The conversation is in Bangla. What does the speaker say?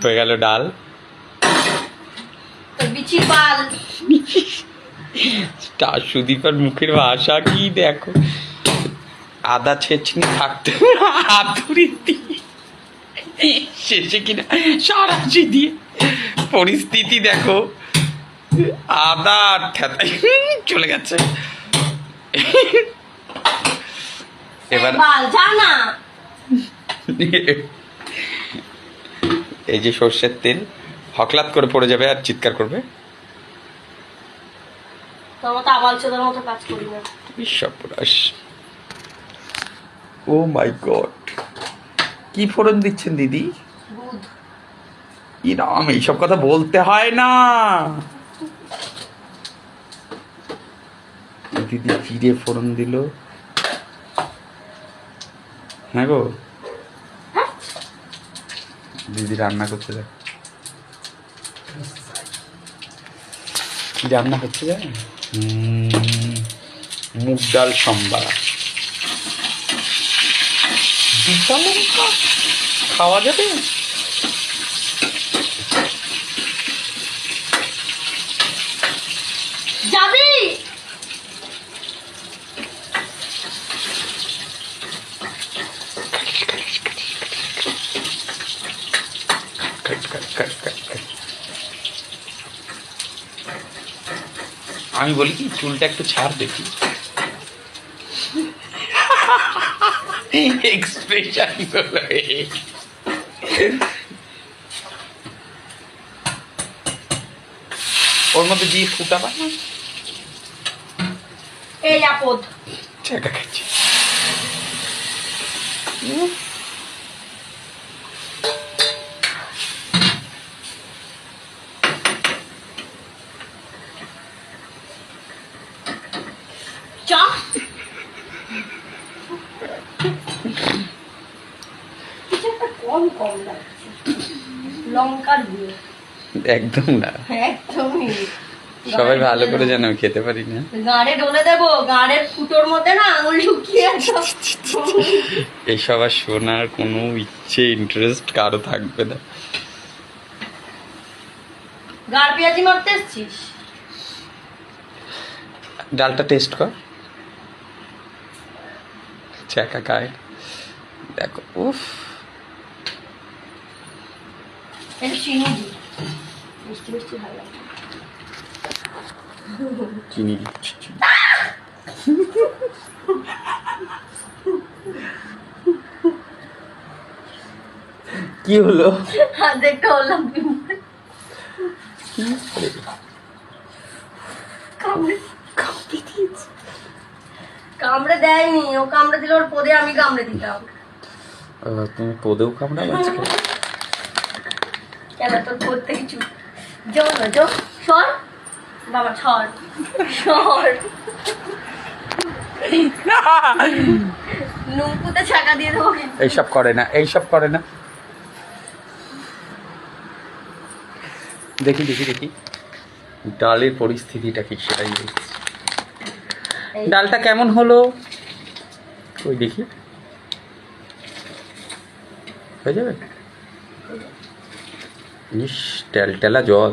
হয়ে গেল ডাল। বিচির বাল। সুদীপার মুখের ভাষা কি দেখো, আদা ছেঁচনি থাকতে হাতুড়ি দিয়ে শেষে কিনা সারাশি দিয়ে পরিস্থিতি দেখো, আদা ঠেতাই চলে গেছে। এবার জানা এই যে সর্ষের তেল হকলাত করে পড়ে যাবে আর চিৎকার করবে। ও মাই গড, কি ফোড়ন দিচ্ছেন দিদি? ইরাম, এইসব কথা বলতে হয় না। দিদি জিরে ফোড়ন দিল। হ্যাঁ গো, দিদি রান্না করতে দেখ, কি রান্না হচ্ছে জানেন? মুগ ডাল সম্বার। খাওয়া যাবে? যাবি? আমি বলি কি, চুলটা একটু ছাড় দেখি। এক্সপ্রেশন ওর মধ্যে দিয়ে ফুটাবা না। এই আপদ চাকা খাচ্ছি। চা কম কম লাগছে। লঙ্কার দিয়ে একদম না, একদমই। সবাই ভালো করে জানে আমি খেতে পারি না। গাড়ে ডলে দেবো, গাড়ের ফুটোর মধ্যে না আঙুল ঢুকিয়ে। এইসব আর শোনার কোনো ইচ্ছে ইন্টারেস্ট কারো থাকবে না। গাড় পেঁয়াজি মারতে এসছিস? ডালটা টেস্ট কর, চাকা খায় দেখো। উফ, চিনি দি, মিষ্টি মিষ্টি ভালো লাগে। চিনি দিচ্ছি। কি হলো? দেখতে হলাম কামড়ে দেয়নি, ও কামড়ে দিলে ওর পদে আমি কামড়ে দিতাম। তুমি পদেও কামড়াবে আজকে? কেন তোর পদ থেকে চুপ জো সর বাবা, সর সর। নুপুতে ছাকা দিয়ে দেবো। এইসব করে না, এইসব করে না। দেখি দেখি দেখি ডালের পরিস্থিতিটা কি সেটাই দেখছি। ডালটা কেমন হলো ওই দেখি, হয়ে যাবে। ইস, টেলটেলা জল।